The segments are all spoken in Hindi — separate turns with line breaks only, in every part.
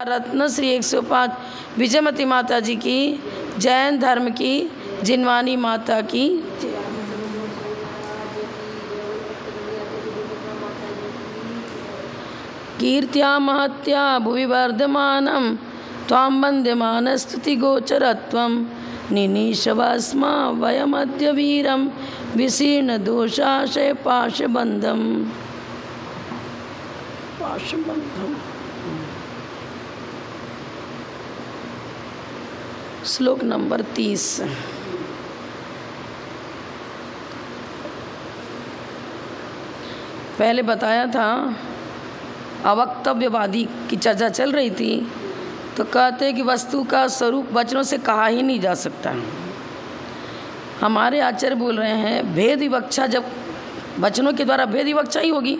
रत्न श्री 105 विजयमती माता जी की, जैन धर्म की जिनवानी माता की। कीर्त्या महत्या भुवि वर्धमानं त्वां वन्द्यमान स्तुतिगोचरत्वं निनीशवास्मा वयमद्य वीरं विशीर्ण दोषाशय पाशबन्धं। श्लोक नंबर 30। पहले बताया था अवक्तव्यवादी की चर्चा चल रही थी, तो कहते कि वस्तु का स्वरूप वचनों से कहा ही नहीं जा सकता। हमारे आचार्य बोल रहे हैं भेद विवक्षा, जब वचनों के द्वारा भेद विवक्षा ही होगी।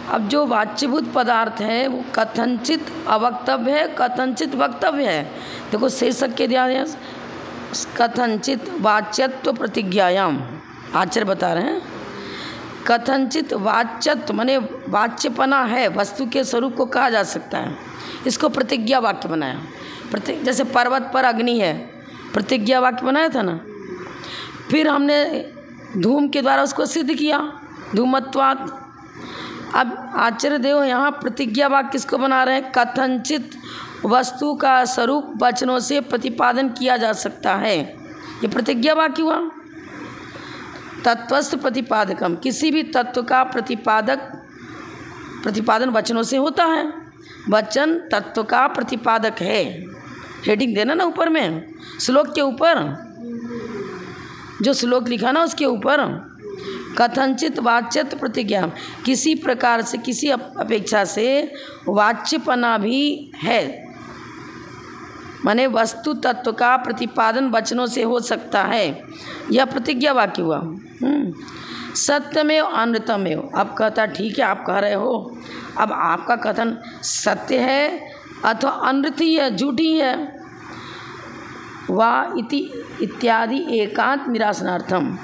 अब जो वाच्यभूत पदार्थ है वो कथनचित अवक्तव्य है, कथनचित वक्तव्य है। देखो शीर्षक के दिया है कथनचित वाच्यत्व प्रतिज्ञायाम। आचार्य बता रहे हैं कथनचित वाच्यत्व माने वाच्यपना है, वस्तु के स्वरूप को कहा जा सकता है। इसको प्रतिज्ञा वाक्य बनाया। जैसे पर्वत पर अग्नि है, प्रतिज्ञा वाक्य बनाया था ना। फिर हमने धूम के द्वारा उसको सिद्ध किया, धूमत्वात्। अब आचार्य देव यहाँ प्रतिज्ञा वाक्य किसको बना रहे हैं? कथनचित वस्तु का स्वरूप वचनों से प्रतिपादन किया जा सकता है, ये प्रतिज्ञा वाक्य हुआ। तत्वस्थ प्रतिपादकम, किसी भी तत्व का प्रतिपादन वचनों से होता है। वचन तत्व का प्रतिपादक है। हेडिंग देना ना ऊपर में, श्लोक के ऊपर जो श्लोक लिखा ना उसके ऊपर कथनचित वाच्यत्व प्रतिज्ञा, किसी प्रकार से किसी अपेक्षा से वाच्यपना भी है, माने वस्तु तत्व का प्रतिपादन वचनों से हो सकता है, यह प्रतिज्ञा वाक्य हुआ। सत्यमेव अनृतमेव। अब कहता ठीक है, आप कह रहे हो, अब आपका कथन सत्य है अथवा अनृत ही है, झूठी है। वा इति इत्यादि एकांत निरासनार्थम,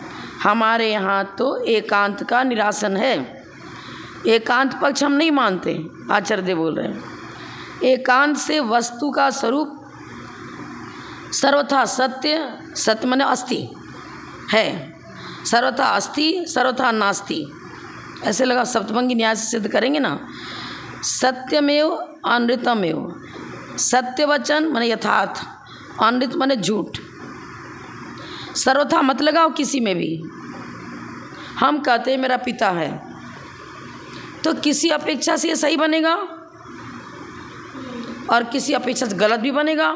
हमारे यहाँ तो एकांत का निरासन है। एकांत पक्ष हम नहीं मानते, आचार्य देव बोल रहे हैं। एकांत से वस्तु का स्वरूप सर्वथा सत्य, सत्य माने अस्ति है, सर्वथा अस्ति सर्वथा नास्ति, ऐसे लगा। सप्तभंगी न्याय से सिद्ध करेंगे ना। सत्यमेव अनृतमेव, सत्य वचन माने यथार्थ, अनृत माने झूठ। सर्वथा मत लगाओ किसी में भी। हम कहते हैं मेरा पिता है, तो किसी अपेक्षा से ये सही बनेगा और किसी अपेक्षा से गलत भी बनेगा।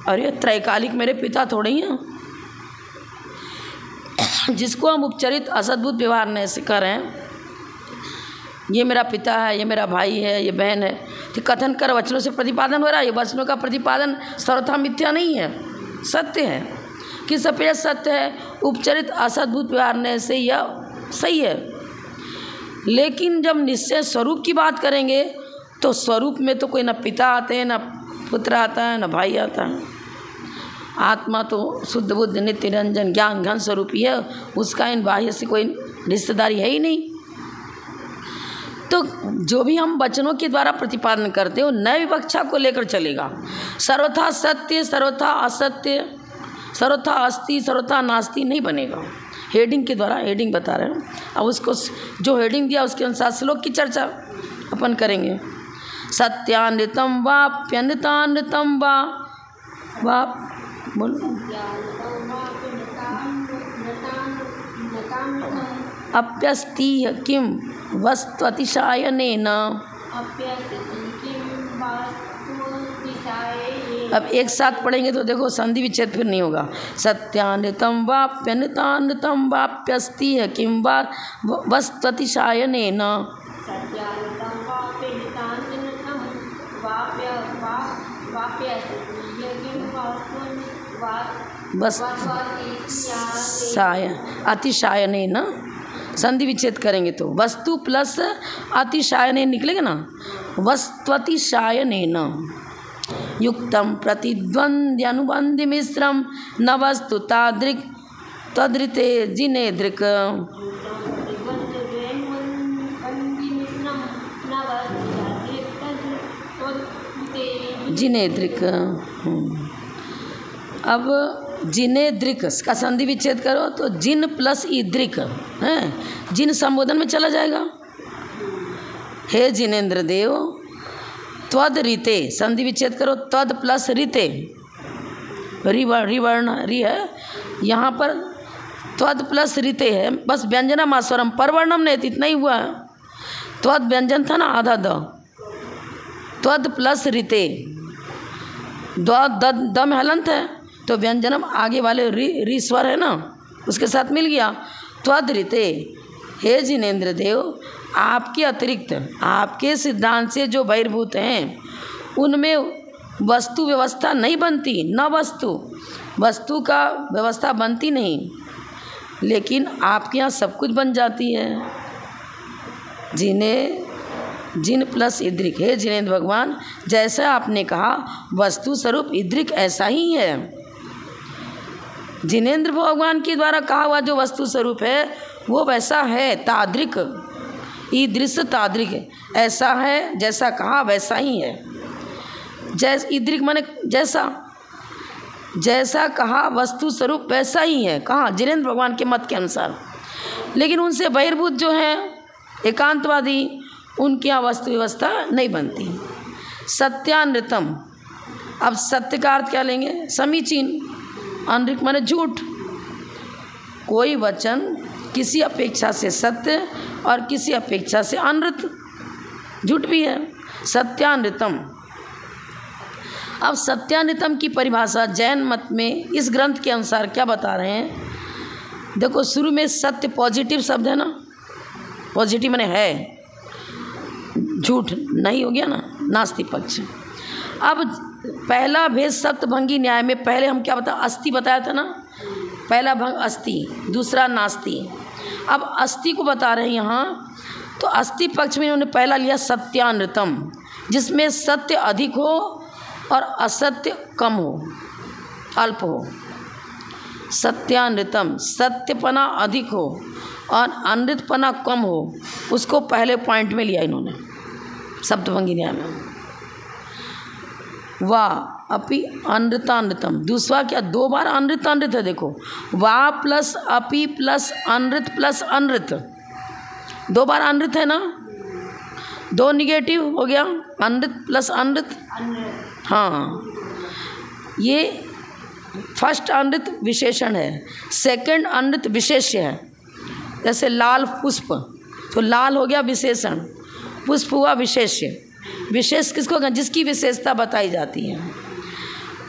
अरे त्रैकालिक मेरे पिता थोड़े ही हैं। जिसको हम उपचरित असद्भुत व्यवहार नहीं से कर रहे हैं, ये मेरा पिता है, ये मेरा भाई है, ये बहन है, तो कथन कर वचनों से प्रतिपादन हो रहा है। ये वचनों का प्रतिपादन सर्वथा मिथ्या नहीं है, सत्य है। किस अपेक्षा सत्य है? उपचरित असद्भुत व्यवहार से यह सही है। लेकिन जब निश्चय स्वरूप की बात करेंगे तो स्वरूप में तो कोई ना पिता आते हैं, ना पुत्र आता है, ना भाई आता है। आत्मा तो शुद्ध बुद्ध नित्य निरंजन ज्ञान घन स्वरूप ही है, उसका इन बाह्य से कोई रिश्तेदारी है ही नहीं। तो जो भी हम वचनों के द्वारा प्रतिपादन करते हो नए विवक्षा को लेकर चलेगा। सर्वथा सत्य सर्वथा असत्य, सर्वथा अस्ति सर्वथा नास्ति नहीं बनेगा। हेडिंग के द्वारा, हेडिंग बता रहे हैं। अब उसको जो हेडिंग दिया उसके अनुसार श्लोक की चर्चा अपन करेंगे। सत्यानृतम वाप्यनृतानृतम वा बोलो अप्यस्ति किम वस्त्वतिशायनेन। अब एक साथ पढ़ेंगे तो देखो संधि विच्छेद फिर नहीं होगा। सत्यानृतम वाप्यनृतानृतम वाप्यस्ति किम वा वस्त्वतिशायनेन। बस अतिशायनेन संधि विच्छेद करेंगे तो वस्तु प्लस अतिशायनेन निकलेगा ना। वस्त्वतिशायनेन युक्तम प्रतिद्वन्द्यनुबंधि मिश्रम न वस्तु तादृक् तदृते जिनेदृक्। जिनेद्रिक। अब जिनेद्रिक का संधि विच्छेद करो तो जिन प्लस ईद्रिक है, जिन संबोधन में चला जाएगा। हे जिनेन्द्र देव त्वद रीते, संधि विच्छेद करो त्वद प्लस रीते, रिवर्ण री है यहाँ पर, त्वद प्लस रीते है, बस व्यंजनम आस्वरम, परवर्णम नहीं, इतना ही हुआ है। त्वद व्यंजन था ना आधा द, त्वद प्लस रीते, द में हलंत है तो व्यंजनम आगे वाले री स्वर है ना, उसके साथ मिल गया। त्वद रीते, हे जिनेन्द्र देव आपके अतिरिक्त, आपके सिद्धांत से जो बहिर्भूत हैं उनमें वस्तु व्यवस्था नहीं बनती, न वस्तु का व्यवस्था बनती नहीं, लेकिन आपके यहाँ सब कुछ बन जाती है। जिन प्लस ईद्रिक, हे जिनेन्द्र भगवान जैसा आपने कहा वस्तु स्वरूप ईद्रिक ऐसा ही है। जिनेन्द्र भगवान के द्वारा कहा हुआ जो वस्तु स्वरूप है वो वैसा है, ताद्रिक, ईदृश ताद्रिक, ऐसा है जैसा कहा वैसा ही है। जैसा ईद्रिक माने जैसा कहा वस्तु स्वरूप वैसा ही है, कहा जिनेन्द्र भगवान के मत के अनुसार। लेकिन उनसे बहिर्भूत जो हैं एकांतवादी, उनकी यहाँ वस्तु व्यवस्था नहीं बनती। सत्यानृतम, अब सत्य का अर्थ क्या लेंगे? समीचीन, अनृत माने झूठ, कोई वचन किसी अपेक्षा से सत्य और किसी अपेक्षा से अनृत, झूठ भी है। सत्यानृतम, अब सत्यानृतम की परिभाषा जैन मत में इस ग्रंथ के अनुसार क्या बता रहे हैं? देखो शुरू में सत्य पॉजिटिव शब्द है ना, पॉजिटिव माने है, झूठ नहीं हो गया ना, नास्ति पक्ष। अब पहला भेद सप्तभंगी न्याय में पहले हम क्या बताया, अस्थि बताया था ना, पहला भंग अस्थि, दूसरा नास्ति। अब अस्थि को बता रहे हैं यहाँ, तो अस्थि पक्ष में इन्होंने पहला लिया सत्यानृतम, जिसमें सत्य अधिक हो और असत्य कम हो, अल्प हो। सत्यानृतम, सत्यपना अधिक हो और अनृतपना कम हो, उसको पहले पॉइंट में लिया इन्होंने सप्तभंगी न्याय में। वा अपि अनृतानृतम, दूसरा क्या, दो बार अनृत अनृत है, देखो वा प्लस अपि प्लस अनृत प्लस अनृत, दो बार अनृत है ना, दो निगेटिव हो गया, अनृत प्लस अनृत। हाँ, ये फर्स्ट अनृत विशेषण है, सेकंड अनृत विशेष्य है। जैसे लाल पुष्प, तो लाल हो गया विशेषण, पुष्प हुआ विशेष्य। विशेष किसको कहते हैं? जिसकी विशेषता बताई जाती है।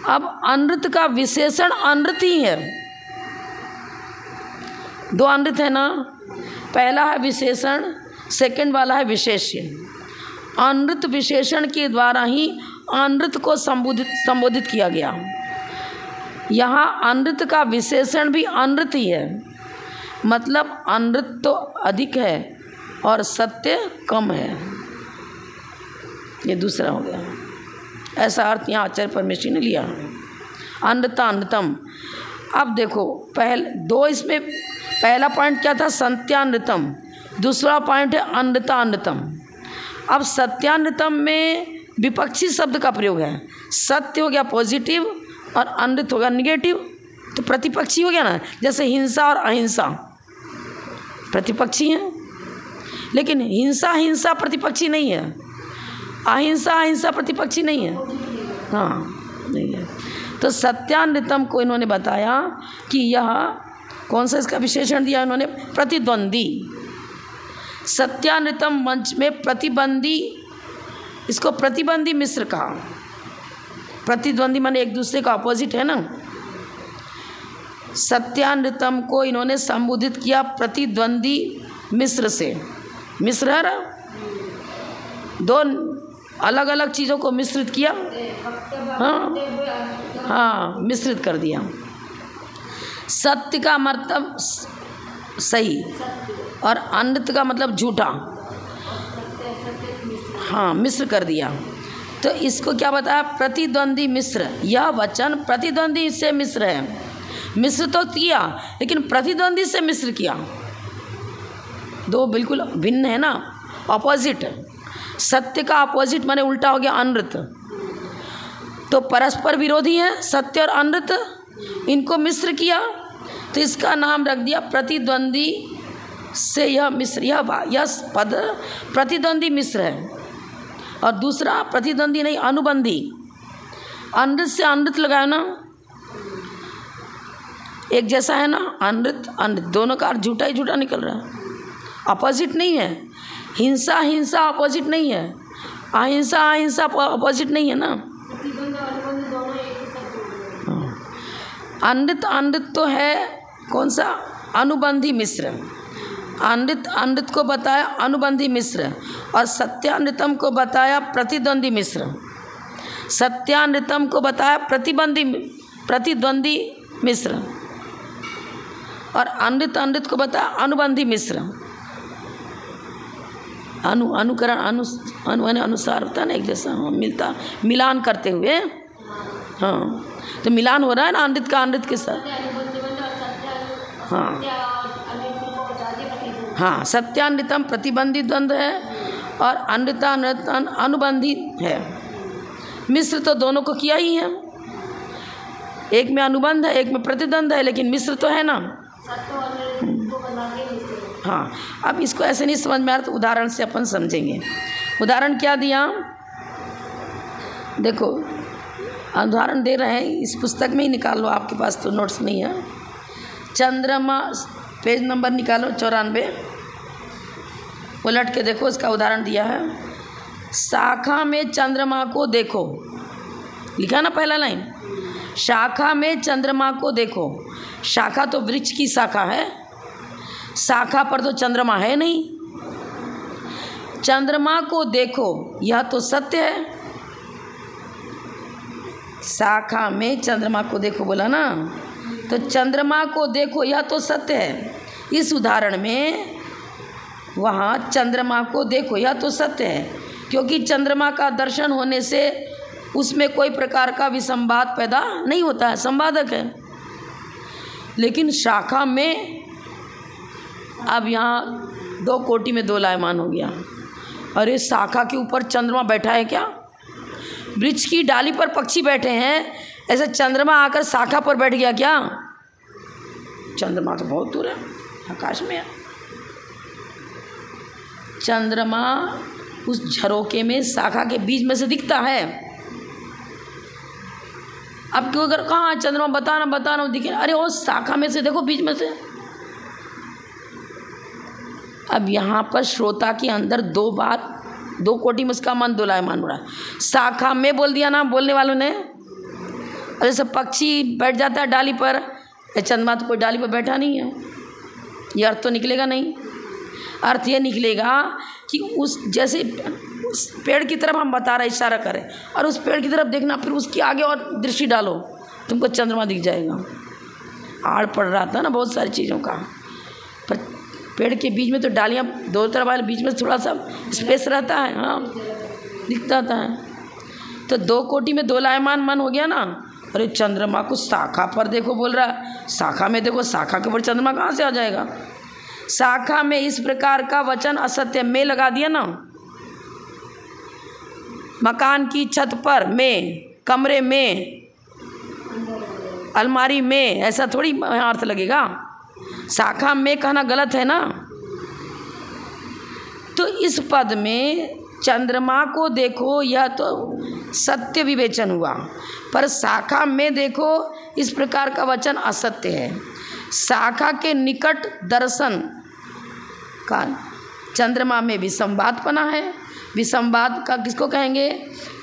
अब अनृत का विशेषण अनृत ही है, दो अनृत है ना, पहला है विशेषण, सेकंड वाला है विशेष्य। अनृत विशेषण के द्वारा ही अनृत को संबोधित किया गया। यहाँ अनृत का विशेषण भी अनृत ही है, मतलब अनृत तो अधिक है और सत्य कम है, ये दूसरा हो गया। ऐसा अर्थ यहाँ आचार्य परमेश्वरी ने लिया, अनृतानृतम। अब देखो पहले दो, इसमें पहला पॉइंट क्या था? सत्यानृतम, दूसरा पॉइंट है अनृतानृतम। अब सत्यानृतम में विपक्षी शब्द का प्रयोग है, सत्य हो गया पॉजिटिव और अनृत हो गया निगेटिव, तो प्रतिपक्षी हो गया ना। जैसे हिंसा और अहिंसा प्रतिपक्षी हैं, लेकिन हिंसा प्रतिपक्षी नहीं है, अहिंसा प्रतिपक्षी नहीं है। हाँ नहीं है। तो सत्यानृतम को इन्होंने बताया कि यह कौन सा इसका विशेषण दिया इन्होंने? प्रतिद्वंदी। सत्यानृतम मंच में प्रतिबंधी, इसको प्रतिबंधी मिश्र कहा। प्रतिद्वंदी माने एक दूसरे का अपोजिट है ना। सत्यानृतम को इन्होंने संबोधित किया प्रतिद्वंदी मिश्र से। मिश्र है ना, दो अलग अलग चीज़ों को मिश्रित किया, हाँ मिश्रित कर दिया। सत्य का मतलब सही और अनृत का मतलब झूठा, हाँ मिश्र कर दिया। तो इसको क्या बताया? प्रतिद्वंदी मिश्र। यह वचन प्रतिद्वंदी से मिश्र है। मिश्र तो किया लेकिन प्रतिद्वंदी से मिश्र किया, दो बिल्कुल भिन्न है ना, ऑपोजिट। सत्य का अपोजिट माने उल्टा हो गया अनृत, तो परस्पर विरोधी हैं सत्य और अनृत, इनको मिश्र किया तो इसका नाम रख दिया प्रतिद्वंदी से यह मिश्र। यह पद प्रतिद्वंदी मिश्र है। और दूसरा प्रतिद्वंदी नहीं, अनुबंधी। अनृत से अनृत लगाओ ना, एक जैसा है ना, अनृत अनृत, दोनों का अर्थ झूठा ही झूठा निकल रहा है, अपोजिट नहीं है। हिंसा हिंसा अपोजिट नहीं है, अहिंसा अहिंसा अपोजिट नहीं है ना। अनृत अनृत तो है कौन सा, अनुबंधी मिश्र। अनृत अनृत को बताया अनुबंधी मिश्र, और सत्यानृतम को बताया प्रतिद्वंदी मिश्र। सत्यानृतम को बताया प्रतिद्वंदी मिश्र, और अनृत अनृत को बताया अनुबंधी मिश्र। अनुकरण अनुसार होता है ना, एक जैसा, हाँ, मिलता मिलान करते हुए, हाँ, तो मिलान हो रहा है ना अनृत का अनृत के साथ। हाँ हाँ, सत्यानृतम प्रतिबंधी द्वंद्व है और अनृतानृत अनुबंधी है। मिश्र तो दोनों को किया ही है, एक में अनुबंध है एक में प्रतिद्वंद है, लेकिन मिश्र तो है ना। हाँ, अब इसको ऐसे नहीं समझ में आ रहा तो उदाहरण से अपन समझेंगे। उदाहरण क्या दिया, देखो उदाहरण दे रहे हैं, इस पुस्तक में ही निकाल लो, आपके पास तो नोट्स नहीं है। चंद्रमा, पेज नंबर निकालो 94, उलट के देखो, इसका उदाहरण दिया है। शाखा में चंद्रमा को देखो, लिखा ना पहला लाइन, शाखा में चंद्रमा को देखो। शाखा तो वृक्ष की शाखा है, शाखा पर तो चंद्रमा है नहीं। चंद्रमा को देखो, यह तो सत्य है। शाखा में चंद्रमा को देखो बोला ना, तो चंद्रमा को देखो यह तो सत्य है। इस उदाहरण में वहाँ चंद्रमा को देखो यह तो सत्य है, क्योंकि चंद्रमा का दर्शन होने से उसमें कोई प्रकार का विसंवाद पैदा नहीं होता है, संवादक है। लेकिन शाखा में अब यहाँ 2 कोटि में 2 लायमान हो गया। अरे शाखा के ऊपर चंद्रमा बैठा है क्या? वृक्ष की डाली पर पक्षी बैठे हैं, ऐसे चंद्रमा आकर शाखा पर बैठ गया क्या? चंद्रमा तो बहुत दूर है, आकाश में है। चंद्रमा उस झरोके में शाखा के बीच में से दिखता है। अब क्यों अगर कहाँ चंद्रमा बताना दिखे, अरे वो शाखा में से देखो, बीच में से। अब यहाँ पर श्रोता के अंदर 2 बात, 2 कोटि में उसका मन दोलायमान हो रहा है। शाखा में बोल दिया ना बोलने वालों ने, अरे सब पक्षी बैठ जाता है डाली पर, चंद्रमा तो कोई डाली पर बैठा नहीं है। ये अर्थ तो निकलेगा नहीं। अर्थ ये निकलेगा कि उस जैसे उस पेड़ की तरफ हम बता रहे, इशारा करें, और उस पेड़ की तरफ देखना, फिर उसके आगे और दृष्टि डालो, तुमको चंद्रमा दिख जाएगा। आड़ पड़ रहा था ना बहुत सारी चीज़ों का, पर पेड़ के बीच में तो डालियाँ 2 तरफ वाले बीच में थोड़ा सा स्पेस रहता है, हाँ दिखता है। तो 2 कोटि में 2 लायमान मन हो गया ना। अरे चंद्रमा को शाखा पर देखो बोल रहा है, शाखा में देखो, शाखा के ऊपर चंद्रमा कहाँ से आ जाएगा? शाखा में इस प्रकार का वचन असत्य में लगा दिया ना। मकान की छत पर में, कमरे में, अलमारी में, ऐसा थोड़ी अर्थ लगेगा। शाखा में कहना गलत है ना। तो इस पद में चंद्रमा को देखो यह तो सत्य विवेचन हुआ, पर शाखा में देखो इस प्रकार का वचन असत्य है। शाखा के निकट दर्शन का चंद्रमा में विसंवादपना है। विसंवाद का किसको कहेंगे?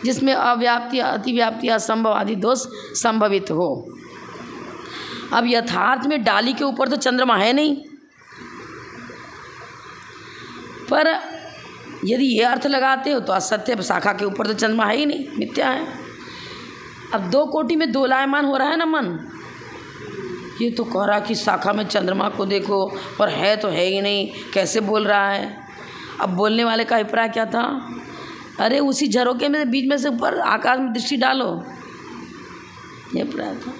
जिसमें अव्याप्ति, अतिव्याप्ति, असंभव आदि दोष संभवित हो। अब यथार्थ में डाली के ऊपर तो चंद्रमा है नहीं, पर यदि ये अर्थ लगाते हो तो असत्य, शाखा के ऊपर तो चंद्रमा है ही नहीं, मिथ्या है। अब 2 कोटि में 2 लायमान हो रहा है ना मन। ये तो कह रहा कि शाखा में चंद्रमा को देखो, पर है तो है ही नहीं, कैसे बोल रहा है? अब बोलने वाले का अभिप्राय क्या था? अरे उसी झरोके में बीच में से ऊपर आकाश में दृष्टि डालो, ये अभिप्राय था।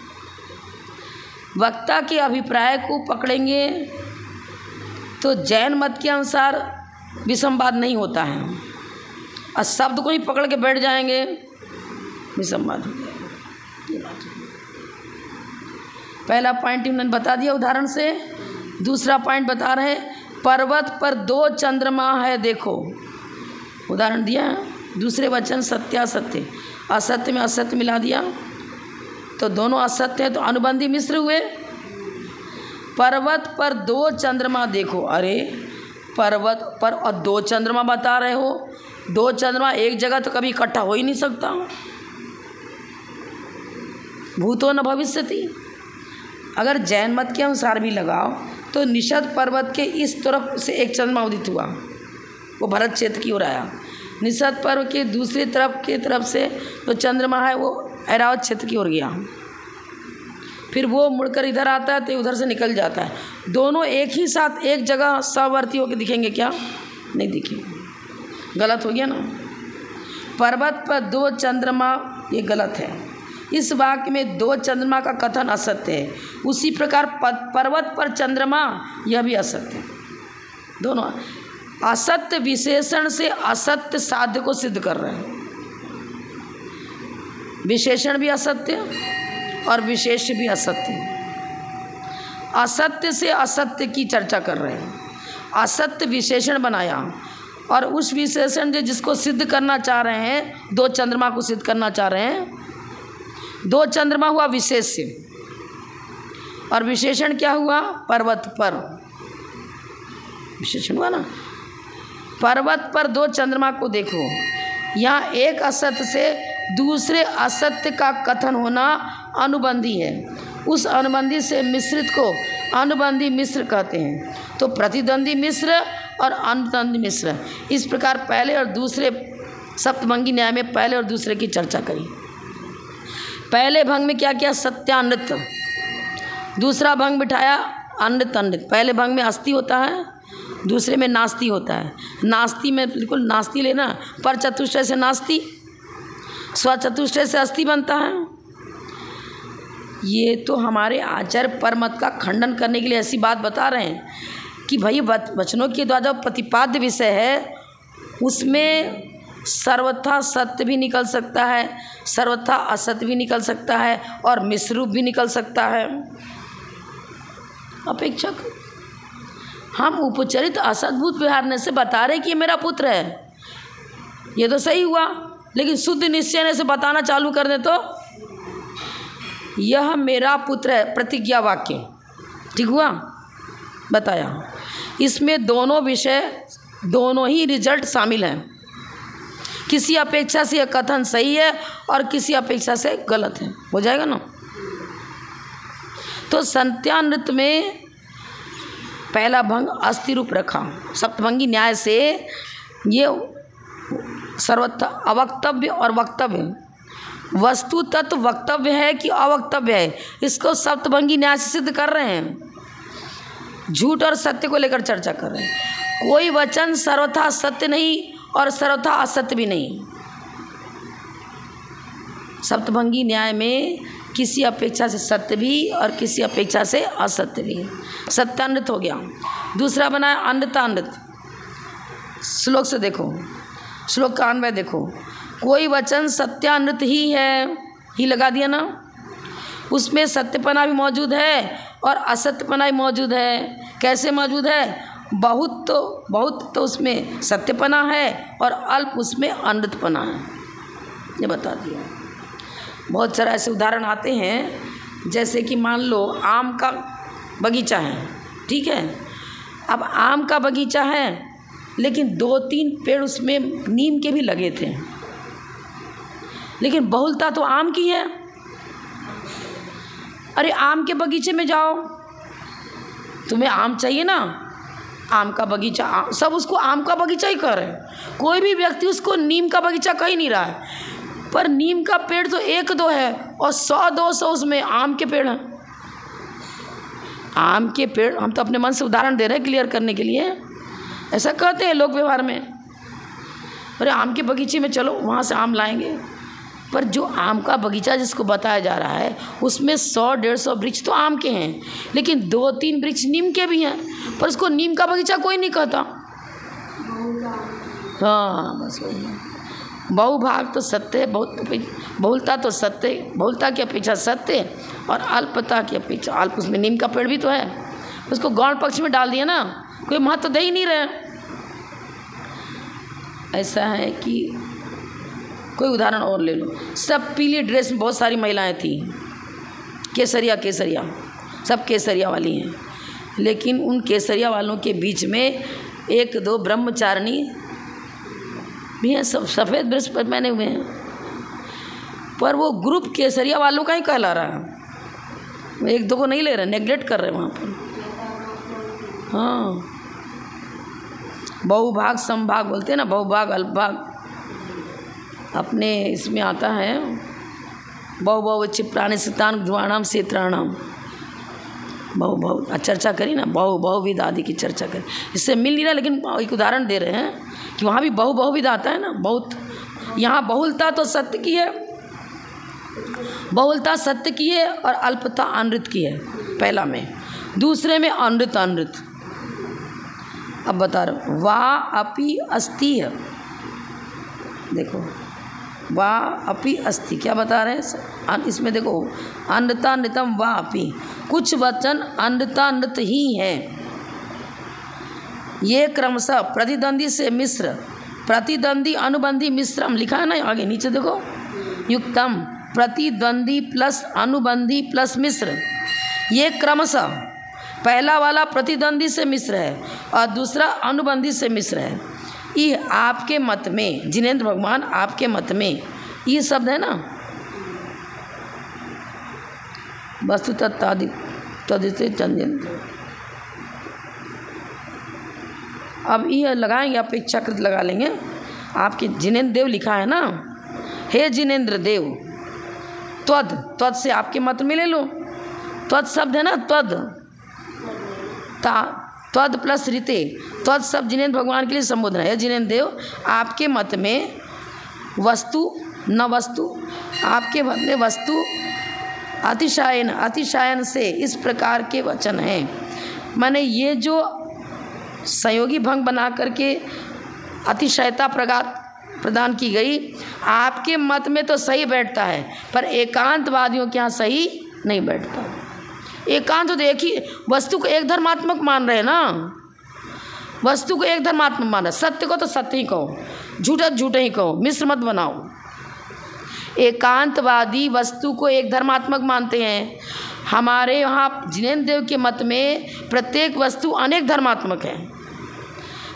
वक्ता के अभिप्राय को पकड़ेंगे तो जैन मत के अनुसार विसंवाद नहीं होता है, और शब्द को ही पकड़ के बैठ जाएंगे, विसंवाद हो गया। ये बात है। पहला पॉइंट इन्होंने बता दिया उदाहरण से। दूसरा पॉइंट बता रहे पर्वत पर 2 चंद्रमा है देखो। उदाहरण दिया है। दूसरे वचन सत्यासत्य, असत्य में असत्य मिला दिया तो दोनों असत्य है तो अनुबंधी मिश्र हुए। पर्वत पर 2 चंद्रमा देखो। अरे पर्वत पर और 2 चंद्रमा बता रहे हो, 2 चंद्रमा एक जगह तो कभी इकट्ठा हो ही नहीं सकता। भूतो न भविष्यति। अगर जैन मत के अनुसार भी लगाओ तो निषद पर्वत के इस तरफ से एक चंद्रमा उदित हुआ, वो भरत क्षेत्र की ओर आया। निषद पर्वत के दूसरी तरफ से जो चंद्रमा है वो ऐरावत क्षेत्र की ओर गया, फिर वो मुड़कर इधर आता है तो उधर से निकल जाता है। दोनों एक ही साथ एक जगह समवर्ती होकर दिखेंगे क्या? नहीं दिखेंगे। गलत हो गया ना। पर्वत पर 2 चंद्रमा, ये गलत है। इस वाक्य में 2 चंद्रमा का कथन असत्य है। उसी प्रकार पर्वत पर चंद्रमा, यह भी असत्य है। दोनों असत्य विशेषण से असत्य साध्य को सिद्ध कर रहे हैं। विशेषण भी असत्य और विशेष भी असत्य। असत्य से असत्य की चर्चा कर रहे हैं। असत्य विशेषण बनाया और उस विशेषण से जिसको सिद्ध करना चाह रहे हैं, 2 चंद्रमा को सिद्ध करना चाह रहे हैं। 2 चंद्रमा हुआ विशेष्य और विशेषण क्या हुआ? पर्वत पर। विशेषण हुआ ना। पर्वत पर 2 चंद्रमा को देखो। यहाँ एक असत्य से दूसरे असत्य का कथन होना अनुबंधी है। उस अनुबंधी से मिश्रित को अनुबंधी मिश्र कहते हैं। तो प्रतिद्वंदी मिश्र और अनुबंधी मिश्र, इस प्रकार पहले और दूसरे सप्तभंगी न्याय में पहले और दूसरे की चर्चा करी। पहले भंग में क्या किया? सत्यानृत। दूसरा भंग बिठाया अनृत अनृत। पहले भंग में अस्थि होता है, दूसरे में नास्ति होता है। नास्ति में बिल्कुल नास्ति लेना, पर चतुष्टय से नास्ति, स्वचतुष्टय से अस्थि बनता है। ये तो हमारे आचार्य परमत का खंडन करने के लिए ऐसी बात बता रहे हैं कि भाई वचनों के द्वारा जो प्रतिपाद्य विषय है उसमें सर्वथा सत्य भी निकल सकता है, सर्वथा असत्य भी निकल सकता है और मिश्र रूप भी निकल सकता है। अपेक्षक हम उपचरित असद्भुत व्यवहार से बता रहे कि ये मेरा पुत्र है, ये तो सही हुआ, लेकिन शुद्ध निश्चय से बताना चालू कर दे तो यह मेरा पुत्र है, प्रतिज्ञा वाक्य, ठीक हुआ, बताया। इसमें दोनों विषय, दोनों ही रिजल्ट शामिल हैं। किसी अपेक्षा से यह कथन सही है और किसी अपेक्षा से गलत है, हो जाएगा ना। तो संत्यानृत में पहला भंग अस्थि रूप रखा। सप्तभंगी न्याय से ये सर्वथा अवक्तव्य और वक्तव्य, वस्तु तत्व वक्तव्य है कि अवक्तव्य है, इसको सप्तभंगी न्याय से सिद्ध कर रहे हैं। झूठ और सत्य को लेकर चर्चा कर रहे हैं। कोई वचन सर्वथा सत्य नहीं और सर्वथा असत्य भी नहीं। सप्तभंगी न्याय में किसी अपेक्षा से सत्य भी और किसी अपेक्षा से असत्य भी। सत्यानृत हो गया। दूसरा बनाया अनृतानृत। श्लोक से देखो, श्लोक का अन्वय देखो। कोई वचन सत्यानृत ही है, ही लगा दिया ना, उसमें सत्यपना भी मौजूद है और असत्यपना भी मौजूद है। कैसे मौजूद है? बहुत तो उसमें सत्यपना है और अल्प उसमें अनृतपना है, ये बता दिया। बहुत सारे ऐसे उदाहरण आते हैं, जैसे कि मान लो आम का बगीचा है, ठीक है। अब आम का बगीचा है लेकिन 2-3 पेड़ उसमें नीम के भी लगे थे, लेकिन बहुलता तो आम की है। अरे आम के बगीचे में जाओ, तुम्हें आम चाहिए ना, आम का बगीचा, सब उसको आम का बगीचा ही कह रहे हैं। कोई भी व्यक्ति उसको नीम का बगीचा कह ही नहीं रहा है। पर नीम का पेड़ तो 1-2 है और 100-200 उसमें आम के पेड़ हैं। आम के पेड़, हम तो अपने मन से उदाहरण दे रहे हैं क्लियर करने के लिए, ऐसा कहते हैं लोग व्यवहार में। अरे आम के बगीचे में चलो, वहाँ से आम लाएंगे। पर जो आम का बगीचा जिसको बताया जा रहा है उसमें 100-150 वृक्ष तो आम के हैं, लेकिन 2-3 वृक्ष नीम के भी हैं, पर उसको नीम का बगीचा कोई नहीं कहता। हाँ बस वही है। बहुभाग तो सत्य है, बहुलता तो सत्य, बहुलता की अपेक्षा सत्य, और अल्पता की अपेक्षा अल्प। उसमें नीम का पेड़ भी तो है, उसको गौण पक्ष में डाल दिया ना, कोई महत्व तो दे ही नहीं रहे। ऐसा है कि कोई उदाहरण और ले लो, सब पीली ड्रेस में बहुत सारी महिलाएं थी, केसरिया केसरिया, सब केसरिया वाली हैं, लेकिन उन केसरिया वालों के बीच में एक दो ब्रह्मचारिणी भी हैं, सब सफ़ेद ड्रेस पर पहने हुए हैं, पर वो ग्रुप केसरिया वालों का ही कहला रहा है, एक दो को नहीं ले रहे, नेग्लेक्ट कर रहे हैं वहाँ पर। हाँ, बहुभाग समभाग बोलते हैं ना, बहुभाग अल्पभाग अपने इसमें आता है। बहु क्षिप्राणि सितान ध्वाणाम सेत्राणाम, बहु चर्चा करी ना, बहुविध आदि की चर्चा करी, इससे मिल नहीं रहा, लेकिन एक उदाहरण दे रहे हैं कि वहाँ भी बहुविध आता है ना, बहुत। यहाँ बहुलता तो सत्य की है, बहुलता सत्य की है, और अल्पता अनृत की है पहला में, दूसरे में अनृत अनृत। अब बता रहे वा अपि अस्ति है, देखो वा अपि अस्ति क्या बता रहे हैं इसमें, देखो अन्नता नृतम वा अपि, कुछ वचन अन्नता नृत ही है, ये क्रमशः प्रतिद्वंदी से मिश्र, प्रतिद्वंदी अनुबंधी मिश्रम लिखा है ना आगे नीचे देखो, युक्तम प्रतिद्वंदी प्लस अनुबंधी प्लस मिश्र, ये क्रमशः पहला वाला प्रतिद्वंदी से मिश्र है और दूसरा अनुबंधी से मिश्र है। ये आपके मत में जिनेंद्र भगवान, आपके मत में ये शब्द है ना, वस्तु तदित चंद्र, अब ये लगाएंगे, अपेक्षाकृत लगा लेंगे, आपके जिनेंद्र देव लिखा है ना, हे जिनेंद्र देव, त्वद से आपके मत में ले लो, त्वद शब्द है ना, त्वद प्लस रीते, त्वद शब्द जिनेंद्र भगवान के लिए संबोधन है। जिनेंद्र देव, आपके मत में वस्तु न वस्तु, आपके मत में वस्तु अतिशायन से इस प्रकार के वचन हैं। माने ये जो संयोगी भंग बना करके अतिशयता प्रदान की गई, आपके मत में तो सही बैठता है, पर एकांतवादियों के यहाँ सही नहीं बैठता। एकांत तो एक ही वस्तु को एक धर्मात्मक मान रहे हैं ना, वस्तु को एक धर्मात्मक मान रहे, सत्य को तो सत्य ही कहो, झूठा झूठे ही कहो, मिश्र मत बनाओ। एकांतवादी वस्तु को एक धर्मात्मक मानते हैं, हमारे यहाँ जिनेंद्र देव के मत में प्रत्येक वस्तु अनेक धर्मात्मक है।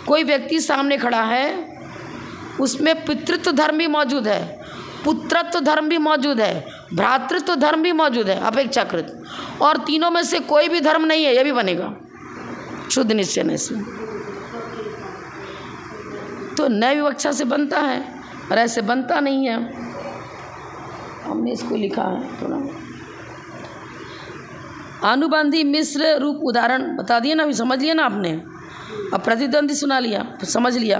कोई व्यक्ति सामने खड़ा है, उसमें पितृत्व धर्म भी मौजूद है, पुत्रत्व धर्म भी मौजूद है, भ्रातृत्व धर्म भी मौजूद है अपेक्षाकृत, और तीनों में से कोई भी धर्म नहीं है, यह भी बनेगा शुद्ध निश्चय से। तो नए विवक्षा से बनता है और ऐसे बनता नहीं है। हमने इसको लिखा है थोड़ा, अनुबंधी मिश्र रूप उदाहरण बता दिए ना, अभी समझ लिया ना आपने, अब प्रतिद्वंदी सुना लिया, समझ लिया।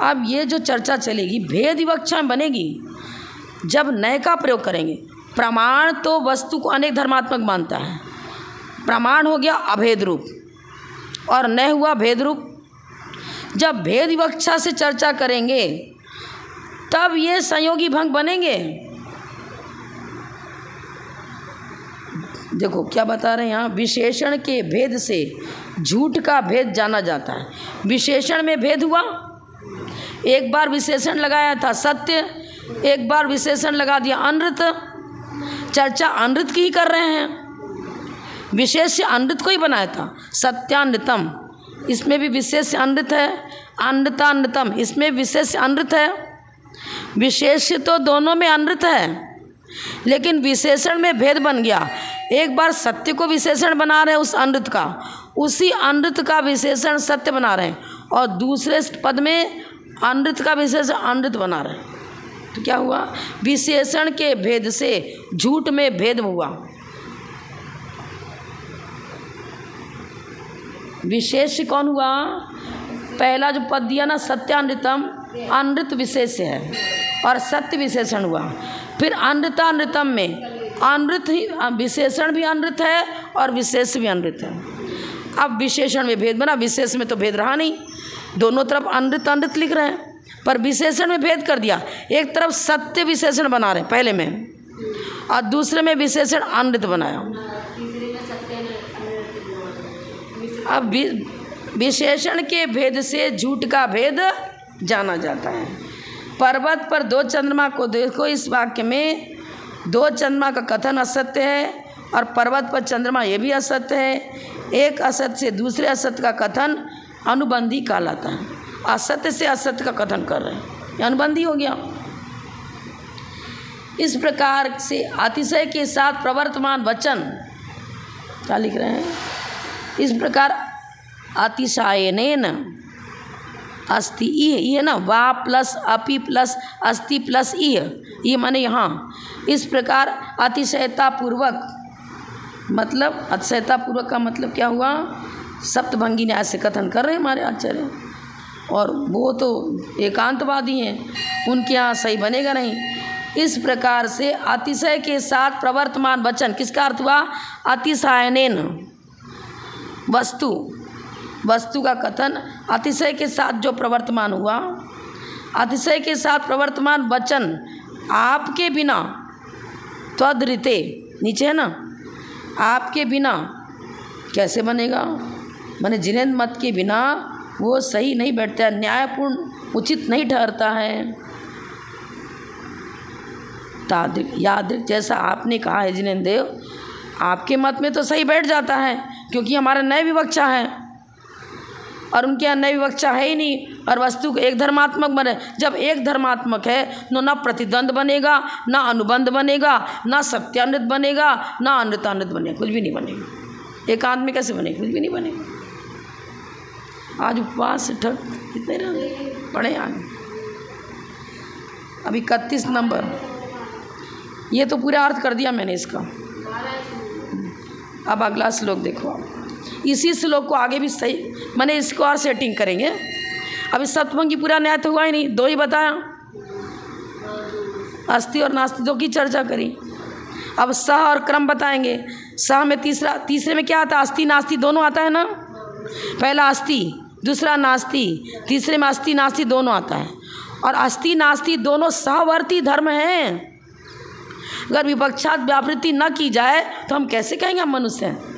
अब ये जो चर्चा चलेगी भेद विवक्षा बनेगी जब नए का प्रयोग करेंगे। प्रमाण तो वस्तु को अनेक धर्मात्मक मानता है, प्रमाण हो गया अभेद रूप और नए हुआ भेद रूप। जब भेद विवक्षा से चर्चा करेंगे तब ये संयोगी भंग बनेंगे। देखो क्या बता रहे हैं यहाँ, विशेषण के भेद से झूठ का भेद जाना जाता है। विशेषण में भेद हुआ, एक बार विशेषण लगाया था सत्य, एक बार विशेषण लगा दिया अनृत, चर्चा अनृत की ही कर रहे हैं। विशेष अनृत को ही बनाया था, सत्यानृतम इसमें भी विशेष अनृत है, अनृतानृतम इसमें विशेष अनृत है। विशेष तो दोनों में अनृत है, लेकिन विशेषण में भेद बन गया। एक बार सत्य को विशेषण बना रहे हैं उस अनृत का, उसी अनृत का विशेषण सत्य बना रहे हैं, और दूसरे पद में अनृत का विशेषण अनृत बना रहे हैं। तो क्या हुआ, विशेषण के भेद से झूठ में भेद हुआ। विशेष कौन हुआ, पहला जो पद दिया ना सत्यानृतम, अनृत विशेष है और सत्य विशेषण हुआ। फिर अनृतानृतम में अनृत ही विशेषण भी अनृत है और विशेष भी अनृत है। अब विशेषण में भेद बना, विशेष में तो भेद रहा नहीं, दोनों तरफ अनृत अनृत लिख रहे हैं। पर विशेषण में भेद कर दिया। एक तरफ सत्य विशेषण बना रहे पहले में, और दूसरे में विशेषण अनृत बनाया। अब विशेषण के भेद से झूठ का भेद जाना जाता है। पर्वत पर 2 चंद्रमा को देखो, इस वाक्य में 2 चंद्रमा का कथन असत्य है, और पर्वत पर चंद्रमा ये भी असत्य है। एक असत्य से दूसरे असत्य का कथन अनुबंधी कहलाता है। असत्य से असत्य का कथन कर रहे हैं, ये अनुबंधी हो गया। इस प्रकार से अतिशय के साथ प्रवर्तमान वचन, क्या लिख रहे हैं, इस प्रकार अतिशयनेन अस्ति, ये ना वा प्लस अपि प्लस अस्ति प्लस ये माने यहाँ, इस प्रकार अतिशयता पूर्वक, मतलब अतिशयता पूर्वक का मतलब क्या हुआ, सप्तभंगी न्याय से कथन कर रहे हैं हमारे आचार्य, और वो तो एकांतवादी हैं, उनके यहाँ सही बनेगा नहीं। इस प्रकार से अतिशय के साथ प्रवर्तमान वचन, किसका अर्थ हुआ, अतिशयनेन, वस्तु का कथन अतिशय के साथ जो प्रवर्तमान हुआ, अतिशय के साथ प्रवर्तमान वचन आपके बिना, त्वदृते नीचे है ना, आपके बिना कैसे बनेगा, माने जिनेन्द्र मत के बिना वो सही नहीं बैठता है, न्यायपूर्ण उचित नहीं ठहरता है। तादृक यादृक, जैसा आपने कहा है जिनेन्द्र देव, आपके मत में तो सही बैठ जाता है, क्योंकि हमारा नए विवक्षा है और उनके यहाँ नई विवक्षा है ही नहीं, और वस्तु को एक धर्मात्मक बने। जब एक धर्मात्मक है तो ना प्रतिद्वंद बनेगा, ना अनुबंध बनेगा, ना सत्यान्वित बनेगा, ना अनृतान्वित बनेगा, कुछ भी नहीं बनेगा। एकांत में कैसे बनेगा, कुछ भी नहीं बनेगा। आज उपवास ठग कितने रहे पढ़े आगे, अभी 31 नंबर, ये तो पूरा अर्थ कर दिया मैंने इसका। अब अगला श्लोक देखो, इसी श्लोक को आगे भी सही, मैंने इसको और सेटिंग करेंगे। अभी सप्तभंगी पूरा न्याय तो हुआ ही नहीं, 2 ही बताया, अस्ति और नास्ति 2 की चर्चा करी। अब सह और क्रम बताएंगे। सह में तीसरे में क्या आता है, अस्ति नास्ति दोनों आता है ना, पहला अस्ति दूसरा नास्ति, तीसरे में अस्ति नास्ति दोनों आता है, और अस्ति नास्ति दोनों सहवर्ती धर्म हैं। अगर विवक्षात व्यावृत्ति न की जाए तो हम कैसे कहेंगे हम मनुष्य हैं।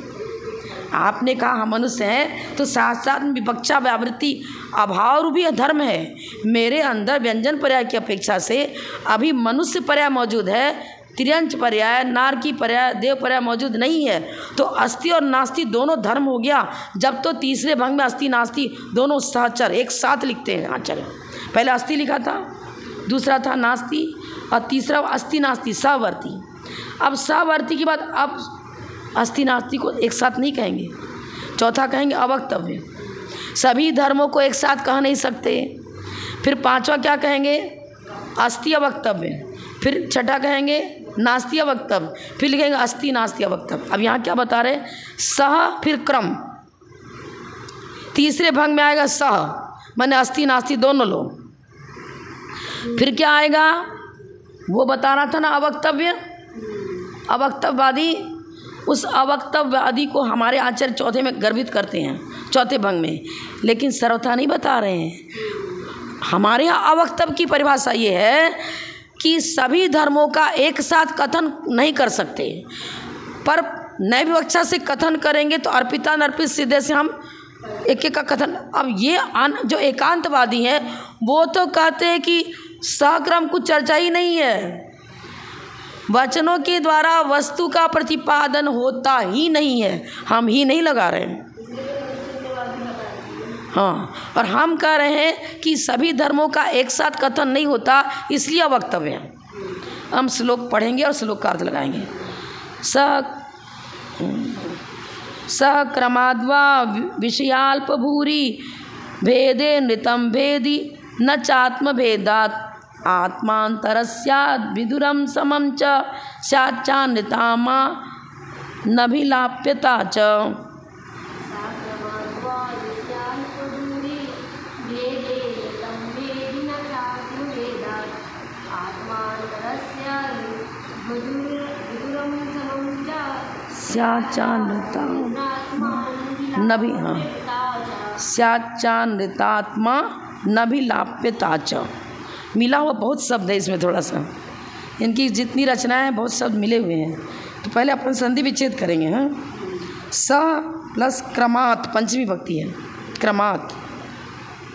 आपने कहा हम मनुष्य हैं, तो साथ साथ में विवक्षा व्यावृत्ति अभाव रूपी धर्म है। मेरे अंदर व्यंजन पर्याय की अपेक्षा से अभी मनुष्य पर्याय मौजूद है, त्रियंच पर्याय, नारकी पर्याय, देव पर्याय मौजूद नहीं है। तो अस्ति और नास्ति दोनों धर्म हो गया। जब तो तीसरे भंग में अस्ति नास्ति दोनों सहचर एक साथ लिखते हैं आचार्य। पहले अस्ति लिखा था, दूसरा था नास्ति, और तीसरा अस्ति नास्ति सहवर्ती। अब सहवर्ती के बाद अब अस्ति नास्ति को एक साथ नहीं कहेंगे, चौथा कहेंगे अवक्तव्य। सभी धर्मों को एक साथ कह नहीं सकते। फिर 5वां क्या कहेंगे, अस्ति अवक्तव्य। फिर 6ठा कहेंगे नास्ति अवक्तव्य। फिर लिखेंगे अस्ति नास्ति अवक्तव्य। अब यहाँ क्या बता रहे, सह फिर क्रम, तीसरे भंग में आएगा सह, माने अस्ति नास्ति दोनों लो। फिर क्या आएगा, वो बता रहा था ना अवक्तव्य, अवक्तव्यवादी। उस अवक्तव्यवादी को हमारे आचार्य चौथे में गर्भित करते हैं, चौथे भंग में, लेकिन सर्वथा नहीं बता रहे हैं। हमारे यहाँ अवक्तव्य की परिभाषा ये है कि सभी धर्मों का एक साथ कथन नहीं कर सकते, पर नए विवक्षा से कथन करेंगे तो अर्पिता अर्पित सिद्धे से हम एक एक का कथन। अब ये जो एकांतवादी हैं वो तो कहते हैं कि सहक्रम कुछ चर्चा ही नहीं है, वचनों के द्वारा वस्तु का प्रतिपादन होता ही नहीं है, हम ही नहीं लगा रहे हैं। हाँ, और हम कह रहे हैं कि सभी धर्मों का एक साथ कथन नहीं होता, इसलिए अवक्तव्य है। हम श्लोक पढ़ेंगे और श्लोक का अर्थ लगाएंगे। क्रमाद्वा विषयाल्प भूरि भेदे नृतम भेदी न चात्म भेदात् आत्मांतरस्याद् विदुरम समम च स्याच्चान्यतामा नभिलाप्यता च। स्याच्चान्यतात्मा नभिलाप्यता च। मिला हुआ बहुत शब्द है इसमें, थोड़ा सा इनकी जितनी रचनाएं हैं बहुत शब्द मिले हुए हैं। तो पहले अपन संधि विच्छेद करेंगे। हाँ, स प्लस क्रमात्, पंचमी भक्ति है क्रमात्।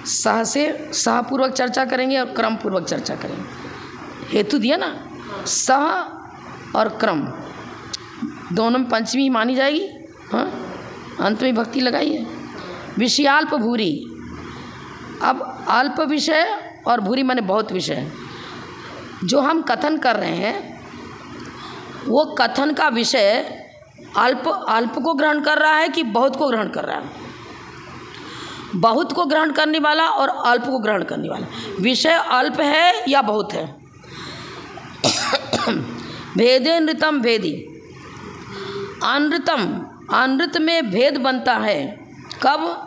सह से सह पूर्वक चर्चा करेंगे और क्रम पूर्वक चर्चा करेंगे। हेतु दिया ना, सह और क्रम दोनों में पंचमी मानी जाएगी। हाँ, अंत में भक्ति लगाई है। विषयाल्प भूरी, अब अल्प विषय और भूरी माने बहुत विषय। जो हम कथन कर रहे हैं वो कथन का विषय अल्प को ग्रहण कर रहा है कि बहुत को ग्रहण कर रहा है? बहुत को ग्रहण करने वाला और अल्प को ग्रहण करने वाला। विषय अल्प है या बहुत है? भेदे नृतम भेदी, अनृतम, अनृत में भेद बनता है कब?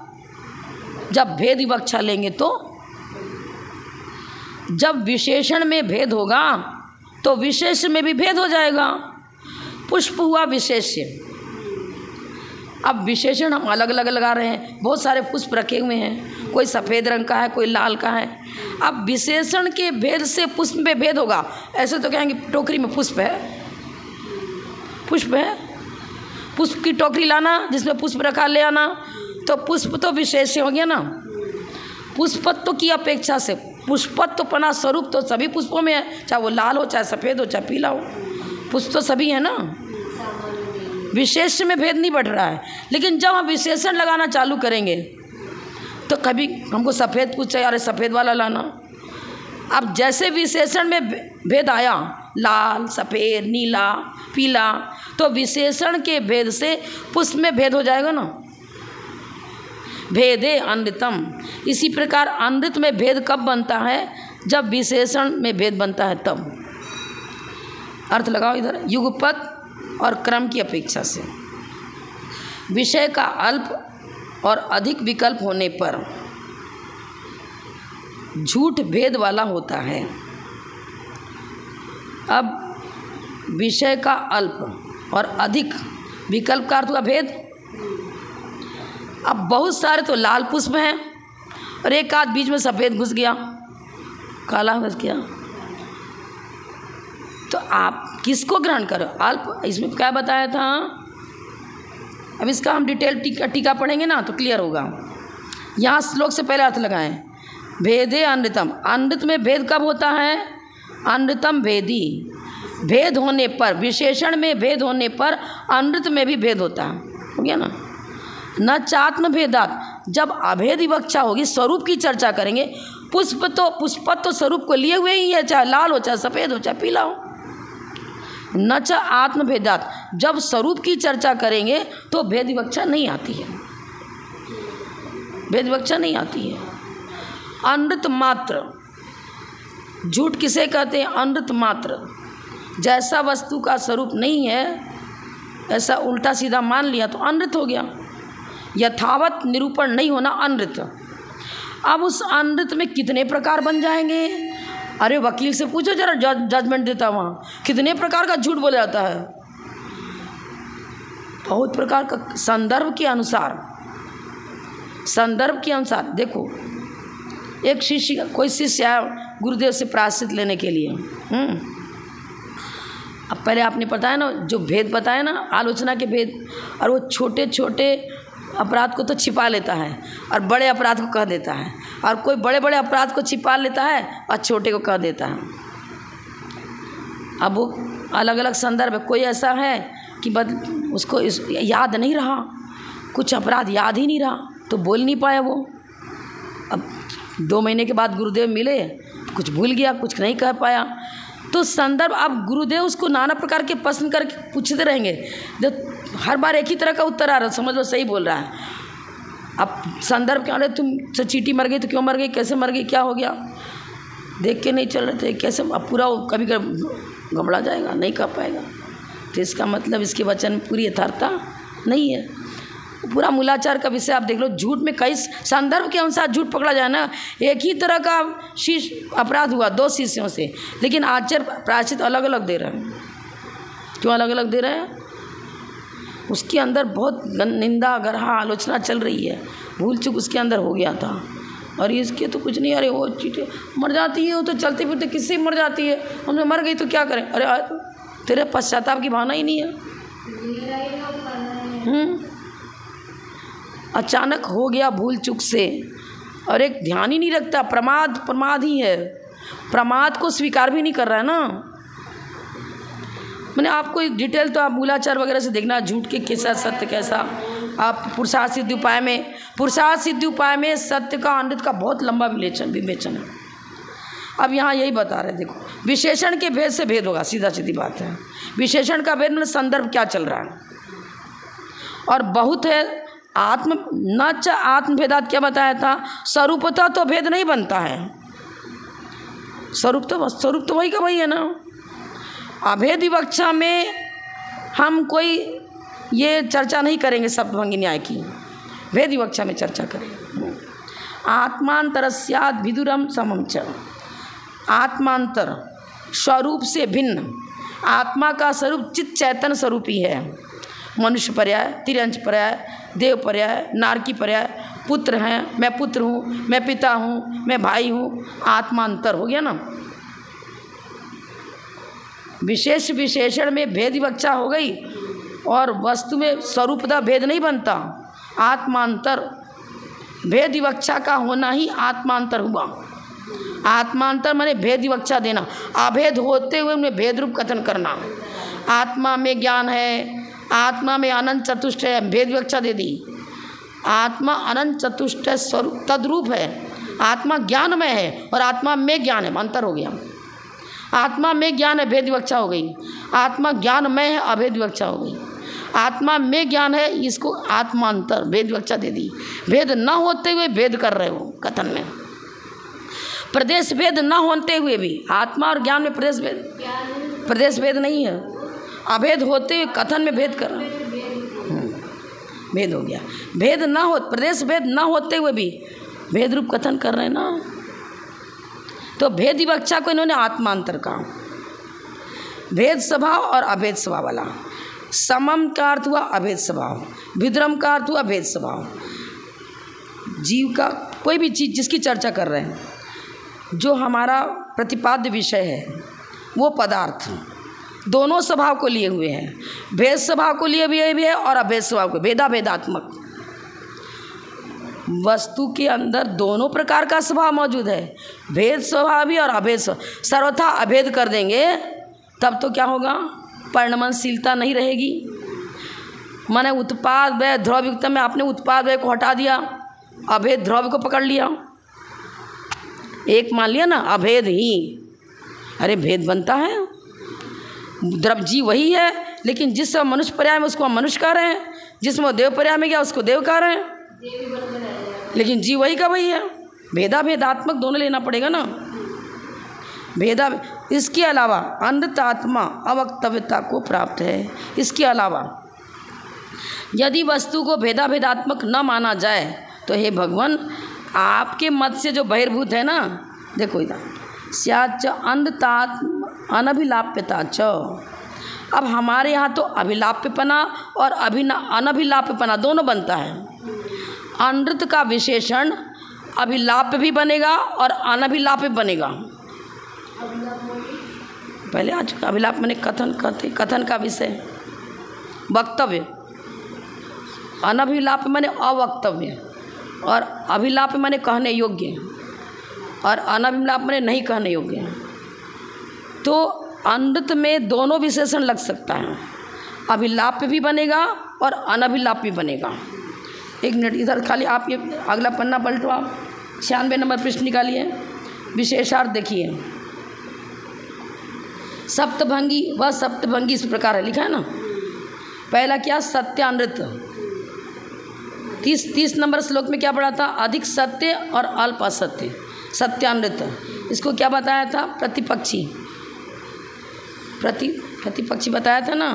जब भेद विवक्षा लेंगे तो। जब विशेषण में भेद होगा तो विशेष में भी भेद हो जाएगा। पुष्प हुआ विशेष्य। अब विशेषण हम अलग अलग लगा रहे हैं, बहुत सारे पुष्प रखे हुए हैं, कोई सफ़ेद रंग का है, कोई लाल का है। अब विशेषण के भेद से पुष्प में भेद होगा। ऐसे तो कहेंगे टोकरी में पुष्प है, पुष्प है, पुष्प की टोकरी लाना जिसमें पुष्प रखा ले आना, तो पुष्प तो विशेष हो गया ना। पुष्पत्व की अपेक्षा से पुष्पत्वपना स्वरूप तो सभी पुष्पों में है, चाहे वो लाल हो, चाहे सफ़ेद हो, चाहे पीला हो, पुष्प तो सभी है ना। विशेष में भेद नहीं बढ़ रहा है। लेकिन जब हम विशेषण लगाना चालू करेंगे तो कभी हमको सफ़ेद पुष्प चाहिए, अरे सफ़ेद वाला लाना। अब जैसे विशेषण में भेद आया, लाल, सफ़ेद, नीला, पीला, तो विशेषण के भेद से पुष्प में भेद हो जाएगा ना। भेदे अनृतम। इसी प्रकार अनृत में भेद कब बनता है? जब विशेषण में भेद बनता है तब। अर्थ लगाओ इधर, युगपत और क्रम की अपेक्षा से विषय का अल्प और अधिक विकल्प होने पर झूठ भेद वाला होता है। अब विषय का अल्प और अधिक विकल्प का अर्थ हुआ भेद। अब बहुत सारे तो लाल पुष्प हैं और एक आध बीच में सफ़ेद घुस गया, काला घुस गया, तो आप किसको ग्रहण करो? अल्प। इसमें क्या बताया था? अब इसका हम डिटेल टीका पढ़ेंगे ना तो क्लियर होगा। यहाँ श्लोक से पहले अर्थ लगाएं। भेदे अनृतम, अनृत में भेद कब होता है? अनृतम भेदी, भेद होने पर, विशेषण में भेद होने पर अनृत में भी भेद होता है। हो गया ना। न चात्म भेदात, जब अभेद विवक्षा होगी, स्वरूप की चर्चा करेंगे। पुष्पत्व तो स्वरूप को लिए हुए ही है, चाहे लाल हो, चाहे सफ़ेद हो, चाहे पीला हो। न च आत्मभेदात, जब स्वरूप की चर्चा करेंगे तो भेद विवक्षा नहीं आती है, भेद विवक्षा नहीं आती है। अनृत मात्र, झूठ किसे कहते हैं? अनृत मात्र। जैसा वस्तु का स्वरूप नहीं है ऐसा उल्टा सीधा मान लिया तो अनृत हो गया। यथावत निरूपण नहीं होना अनृत। अब उस अनृत में कितने प्रकार बन जाएंगे? अरे वकील से पूछो जरा, जजमेंट देता वहाँ कितने प्रकार का झूठ बोला जाता है। बहुत प्रकार का, संदर्भ के अनुसार, संदर्भ के अनुसार। देखो एक शिष्य, कोई शिष्य आया गुरुदेव से प्रायश्चित लेने के लिए। अब पहले आपने बताया ना, जो भेद बताया ना, आलोचना के भेद, और वो छोटे छोटे अपराध को तो छिपा लेता है और बड़े अपराध को कह देता है, और कोई बड़े बड़े अपराध को छिपा लेता है और छोटे को कह देता है। अब वो अलग अलग संदर्भ है। कोई ऐसा है कि उसको याद नहीं रहा, कुछ अपराध याद ही नहीं रहा तो बोल नहीं पाया वो। अब 2 महीने के बाद गुरुदेव मिले, कुछ भूल गया, कुछ नहीं कह पाया। तो संदर्भ, अब गुरुदेव उसको नाना प्रकार के प्रश्न करके पूछते रहेंगे। जब हर बार एक ही तरह का उत्तर आ रहा, समझ लो सही बोल रहा है। अब संदर्भ क्या, अरे तुम से चींटी मर गई तो क्यों मर गई, कैसे मर गई, क्या हो गया, देख के नहीं चल रहे थे, कैसे? अब पूरा कभी कभी घबरा जाएगा, नहीं कह पाएगा। तो इसका मतलब इसके वचन में पूरी यथार्थता नहीं है। पूरा मूलाचार का विषय आप देख लो। झूठ में कई संदर्भ के अनुसार झूठ पकड़ा जाए ना। एक ही तरह का शिष्य अपराध हुआ 2 शिष्यों से, लेकिन आचार्य प्रायश्चित अलग अलग दे रहे हैं। क्यों अलग अलग दे रहे हैं? उसके अंदर बहुत निंदा, गरहा, आलोचना चल रही है, भूल चूक उसके अंदर हो गया था, और इसके तो कुछ नहीं, अरे वो चीटें मर जाती है, वो तो चलते फिरते किससे मर जाती है, हमने मर गई तो क्या करें, अरे तेरे पश्चाताप की भावना ही नहीं है। अचानक हो गया भूल चूक से, और एक ध्यान ही नहीं रखता, प्रमाद ही है, प्रमाद को स्वीकार भी नहीं कर रहा है ना। मैंने आपको डिटेल तो आप मूलाचार वगैरह से देखना, झूठ के कैसा सत्य कैसा। आप पुरुषार्थ सिद्धि उपाय में सत्य का अनृत का बहुत लंबा विवेचन है। अब यहाँ यही बता रहे, देखो विशेषण के भेद से भेद होगा, सीधा सीधी बात है। विशेषण का भेद मतलब संदर्भ क्या चल रहा है, और बहुत है आत्मभेदात क्या बताया था, स्वरूपता तो भेद नहीं बनता है, स्वरूप तो वही का वही है ना। अभेद विवक्षा में हम कोई ये चर्चा नहीं करेंगे शब्दभंगी न्याय की, भेद विवक्षा में चर्चा करेंगे। आत्मांतरस्यात् विदुरम समम च, आत्मांतर स्वरूप से भिन्न, आत्मा का स्वरूप चित्त चैतन्य स्वरूप ही है। मनुष्य पर्याय, तिर्यंच पर्याय, देव पर्याय, नारकी पर्याय, पुत्र हैं, मैं पुत्र हूँ, मैं पिता हूँ, मैं भाई हूँ, आत्मांतर हो गया ना। विशेष विशेषण में भेद विवक्षा हो गई, और वस्तु में स्वरूपता भेद नहीं बनता, आत्मांतर। भेद विवक्षा का होना ही आत्मांतर हुआ। आत्मांतर माने भेद विवक्षा देना, अभेद होते हुए उनमें भेद रूप कथन करना। आत्मा में ज्ञान है, आत्मा में अनंत चतुष्ट है, भेद विवक्षा दे दी। आत्मा अनंत चतुष्ट स्वरूप तद्रूप है, आत्मा ज्ञान में है और आत्मा में ज्ञान है, अंतर हो गया। आत्मा में ज्ञान है, भेद विवक्षा हो गई। आत्मा ज्ञान में है, अभेद विवक्षा हो गई। आत्मा में ज्ञान है, इसको आत्मांतर, भेद विवक्षा दे दी। भेद न होते हुए भेद कर रहे हो कथन में, प्रदेश भेद न होते हुए भी। आत्मा और ज्ञान में प्रदेश भेद नहीं है, अभेद होते हुए कथन में भेद कर रहे हो, भेद हो गया। भेद न हो, प्रदेश भेद न होते हुए भी भेद रूप कथन कर रहे हैं ना, तो भेद विवक्षा को इन्होंने आत्मांतर कहा। भेद स्वभाव और अभेद स्वभाव वाला। समम का अर्थ हुआ अभेद स्वभाव, विद्रम का अर्थ हुआ भेद स्वभाव। जीव का कोई भी चीज़ जिसकी चर्चा कर रहे हैं, जो हमारा प्रतिपाद्य विषय है वो पदार्थ दोनों स्वभाव को लिए हुए हैं, भेद स्वभाव को लिए भी है और अभेद स्वभाव को, भेदात्मक। वस्तु के अंदर दोनों प्रकार का स्वभाव मौजूद है, भेद स्वभाव भी और अभेद स्वभाव। सर्वथा अभेद कर देंगे तब तो क्या होगा, परिणमनशीलता नहीं रहेगी। माने उत्पाद व्यय ध्रुव युक्त में आपने उत्पाद व्यय को हटा दिया, अभेद ध्रुव को पकड़ लिया, एक मान लिया ना, अभेद ही। अरे भेद बनता है, द्रव जी वही है, लेकिन जिस मनुष्य पर्याय में उसको हम मनुष्य कह रहे हैं, जिसमें देव पर्याय में गया उसको देव कह रहे हैं, लेकिन जी वही का वही है। भेदात्मक दोनों लेना पड़ेगा ना, इसके अलावा अनृतात्मा अवक्तव्यता को प्राप्त है। इसके अलावा यदि वस्तु को भेदात्मक न माना जाए तो हे भगवान, आपके मत से जो बहिर्भूत है ना, देखो इधर स्याच अनृतात्म अनभिलाप्यता च। अब हमारे यहाँ तो अभिलाप्यपना और अनभिलाप्यपना दोनों बनता है। अनृत का विशेषण अभिलाप्य भी बनेगा और अनभिलाप्य बनेगा। पहले आज अभिलाप मैंने कथन का विषय, वक्तव्य। अनभिलाप्य मैंने अवक्तव्य, और अभिलाप्य मैंने कहने योग्य, और अनभिलाप मैंने नहीं कहने योग्य। तो अनृत में दोनों विशेषण लग सकता है, अभिलाप्य भी बनेगा और अनभिलाप्य भी बनेगा। एक मिनट इधर खाली आप ये अगला पन्ना पलटो, आप 96 नंबर पृष्ठ निकालिए, विशेषार्थ देखिए। सप्तभंगी, वह सप्तभंगी इस प्रकार है, लिखा है ना। पहला क्या, सत्यानृत। 30 नंबर श्लोक में क्या पढ़ा था, अधिक सत्य और अल्प असत्य, सत्यानृत। इसको क्या बताया था, प्रतिपक्षी, प्रतिपक्षी बताया था ना,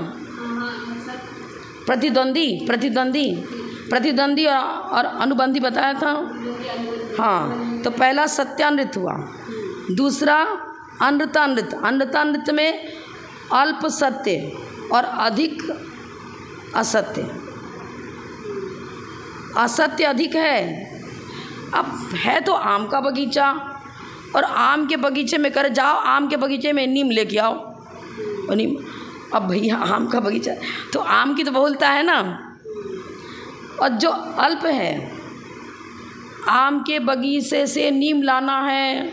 प्रतिद्वंदी और अनुबंधी बताया था। हाँ, तो पहला सत्यानृत हुआ, दूसरा अनृतानृत। अनृतानृत में अल्प सत्य और अधिक असत्य, असत्य अधिक है, अब है तो आम का बगीचा, और आम के बगीचे में करे जाओ, आम के बगीचे में नीम लेके आओ, और नीम, अब भैया आम का बगीचा तो आम की तो बहुलता है ना। और जो अल्प है, आम के बगीचे से नीम लाना है,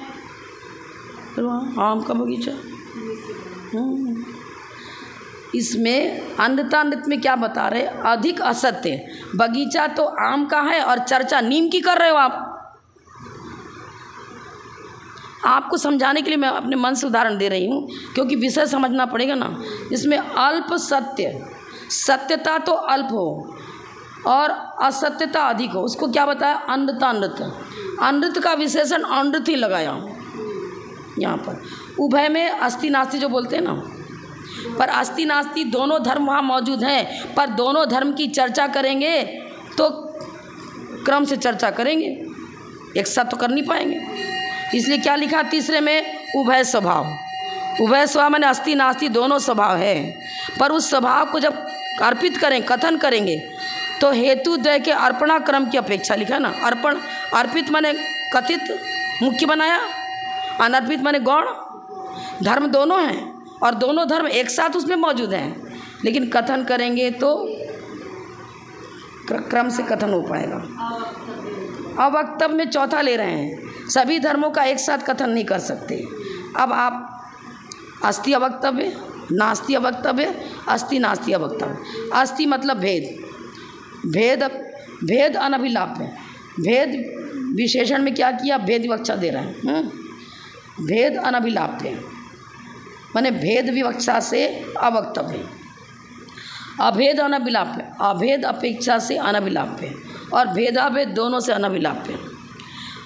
आम का बगीचा। इसमें अंधतान्वित में क्या बता रहे, अधिक असत्य, बगीचा तो आम का है और चर्चा नीम की कर रहे हो आप। आपको समझाने के लिए मैं अपने मन से उदाहरण दे रही हूँ, क्योंकि विषय समझना पड़ेगा ना। इसमें अल्प सत्य, सत्यता तो अल्प हो और असत्यता अधिक हो, उसको क्या बताया, अंधतान्वित। अनृत का विशेषण अनृत ही लगाया यहाँ पर। उभय में अस्ति नास्ति जो बोलते हैं ना, पर अस्ति नास्ति दोनों धर्म वहाँ मौजूद हैं, पर दोनों धर्म की चर्चा करेंगे तो क्रम से चर्चा करेंगे, एक साथ तो कर नहीं पाएंगे। इसलिए क्या लिखा तीसरे में, उभय स्वभाव। उभय स्वभाव माने अस्ति नास्ति दोनों स्वभाव है, पर उस स्वभाव को जब अर्पित करें, कथन करेंगे तो हेतु द्वय के अर्पणा क्रम की अपेक्षा, लिखा ना, अर्पण, अर्पित माने कथित मुख्य बनाया, अनर्पित माने गौण। धर्म दोनों हैं और दोनों धर्म एक साथ उसमें मौजूद हैं, लेकिन कथन करेंगे तो क्रम से कथन हो पाएगा। अवक्तव्य में चौथा ले रहे हैं, सभी धर्मों का एक साथ कथन नहीं कर सकते। अब आप अस्ति अवक्तव्य, नास्ति अवक्तव्य, अस्ति नास्ति अवक्तव्य। अस्ति मतलब भेद, भेद भेद अनभिलाप्य। भेद विशेषण में क्या किया, भेद विवक्षा दे रहे हैं। भेद अनभिलाप्य माने भेद विवक्षा से अवक्तव्य, अभेद अनभिलाप्य, अभेद अपेक्षा से अनभिलाप्य, और भेदाभेद दोनों से अनभिलाप्य।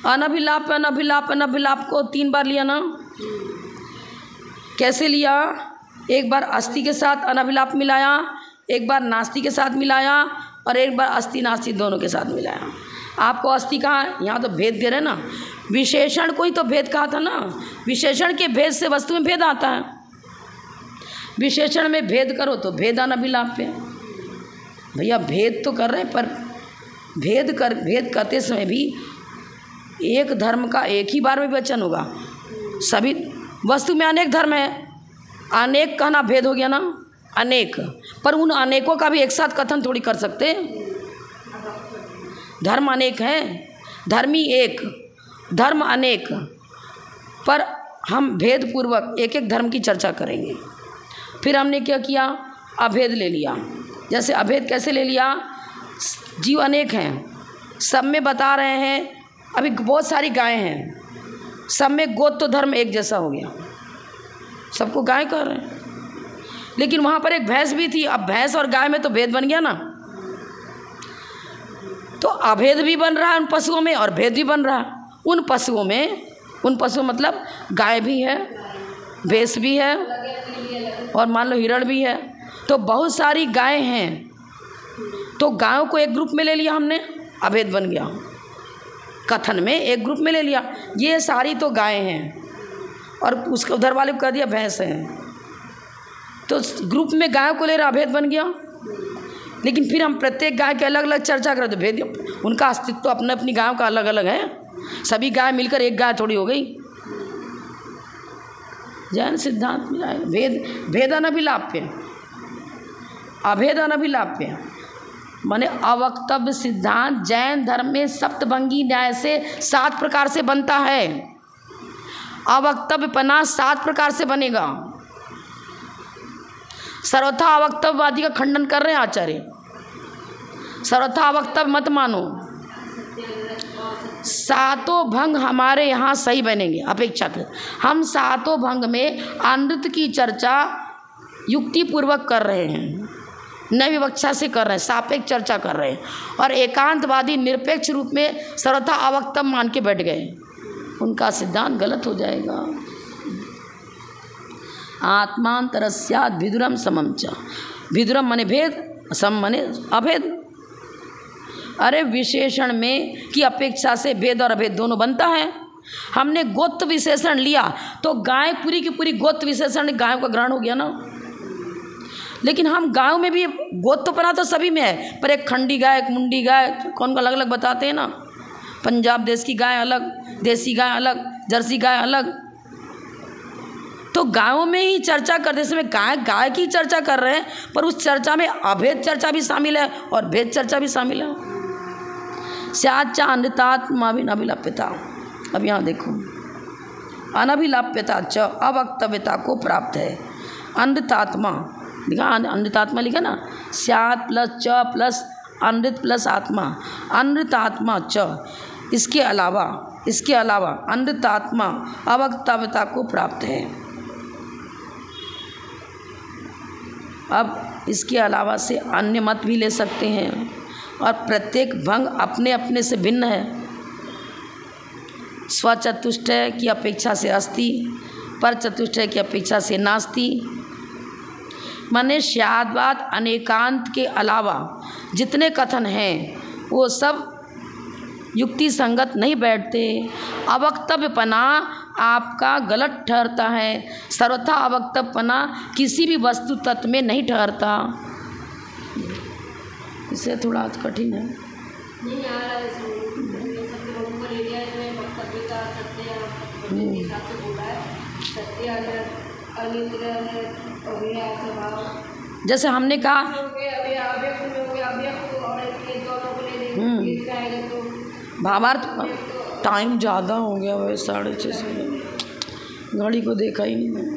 अनभिलाप्य अनभिलाप्य अनभिलाप को 3 बार लिया ना, कैसे लिया, एक बार अस्ति के साथ अनभिलाप मिलाया, एक बार नास्ति के साथ मिलाया, और एक बार अस्ति नास्ति दोनों के साथ मिलाया। आपको अस्ति कहा, यहाँ तो भेद दे रहे ना, विशेषण को ही तो भेद कहा था ना। विशेषण के भेद से वस्तु में भेद आता है, विशेषण में भेद करो तो भेद अनभिलाप्य। भैया भेद तो कर रहे हैं, पर भेद करते समय भी एक धर्म का एक ही बार में वचन होगा। सभी वस्तु में अनेक धर्म है, अनेक कहना भेद हो गया ना, अनेक, पर उन अनेकों का भी एक साथ कथन थोड़ी कर सकते। धर्म अनेक हैं, धर्मी एक, धर्म अनेक, पर हम भेद पूर्वक एक एक धर्म की चर्चा करेंगे। फिर हमने क्या किया, अभेद ले लिया। जैसे अभेद कैसे ले लिया, जीव अनेक हैं, सब में बता रहे हैं, अभी बहुत सारी गायें हैं, सब में गोत्र धर्म एक जैसा हो गया, सबको गाय कह रहे हैं, लेकिन वहाँ पर एक भैंस भी थी। अब भैंस और गाय में तो भेद बन गया ना, तो अभेद भी बन रहा है उन पशुओं में और भेद भी बन रहा है उन पशुओं में। उन पशुओं मतलब गाय भी है, भैंस भी है, और मान लो हिरण भी है, तो बहुत सारी गायें हैं, तो गायों को एक ग्रुप में ले लिया हमने, अभेद बन गया। कथन में एक ग्रुप में ले लिया, ये सारी तो गायें हैं, और उसके उधर वाले को कह दिया भैंस है, तो ग्रुप में गायों को ले रहा, अभेद बन गया। लेकिन फिर हम प्रत्येक गाय के अलग अलग चर्चा करें तो भेद, उनका अस्तित्व तो अपने अपनी गायों का अलग अलग है, सभी गाय मिलकर एक गाय थोड़ी हो गई। जैन सिद्धांत में आएगा भेद अनभिलाप्य, अभेद अनभिलाप्य माने अवक्तव्य सिद्धांत जैन धर्म में सप्तभंगी न्याय से 7 प्रकार से बनता है। अवक्तव्यपना 7 प्रकार से बनेगा। सर्वथा अवक्तव्यवादी का खंडन कर रहे हैं आचार्य, सर्वथा अवक्तव्य मत मानो। 7 भंग हमारे यहाँ सही बनेंगे अपेक्षाकृत। हम 7 भंग में अनृत की चर्चा युक्तिपूर्वक कर रहे हैं, नई विवक्षा से कर रहे हैं, सापेक्ष चर्चा कर रहे हैं, और एकांतवादी निरपेक्ष रूप में सर्वथा अवक्तव्य मान के बैठ गए, उनका सिद्धांत गलत हो जाएगा। आत्मांतरस्यात् भिदुरम समम च, भिदुरम माने भेद, सम माने अभेद। अरे विशेषण में की अपेक्षा से भेद और अभेद दोनों बनता है। हमने गोत्र विशेषण लिया तो गाय पूरी की पूरी गोत्र विशेषण गायों का ग्रहण हो गया ना, लेकिन हम गायों में भी गोत्रपना तो सभी में है, पर एक खंडी गाय, एक मुंडी गाय, कौन को अलग अलग बताते हैं ना, पंजाब देश की गाय अलग, देसी गाय अलग, जर्सी गाय अलग। तो गायों में ही चर्चा करते समय गाय की चर्चा कर रहे हैं, पर उस चर्चा में अभेद चर्चा भी शामिल है और भेद चर्चा भी शामिल है। स्याच्च अनृतात्मा अनभिलप्यता। अब यहाँ देखो, अनभिलप्यता च अवक्तव्यता को प्राप्त है। अनृतात्मा लिखा, अनृतात्मा लिखा ना, स्यात् प्लस च प्लस अनृत प्लस आत्मा, अनृतात्मा च, इसके अलावा अनृतात्मा अवक्तव्यता को प्राप्त है। अब इसके अलावा से अन्य मत भी ले सकते हैं और प्रत्येक भंग अपने अपने से भिन्न है। स्वचतुष्टय की अपेक्षा से अस्ति, पर चतुष्टय की अपेक्षा से नास्ति। माने स्याद्वाद अनेकांत के अलावा जितने कथन हैं वो सब युक्ति संगत नहीं बैठते। अवक्तव्यपना आपका गलत ठहरता है। सर्वथा अवक्तव्यपना किसी भी वस्तु तत्व में नहीं ठहरता। इससे थोड़ा कठिन है। जैसे हमने कहा भावार्थ, टाइम ज़्यादा हो गया, वह 6:30 घड़ी को देखा ही नहीं मैंने।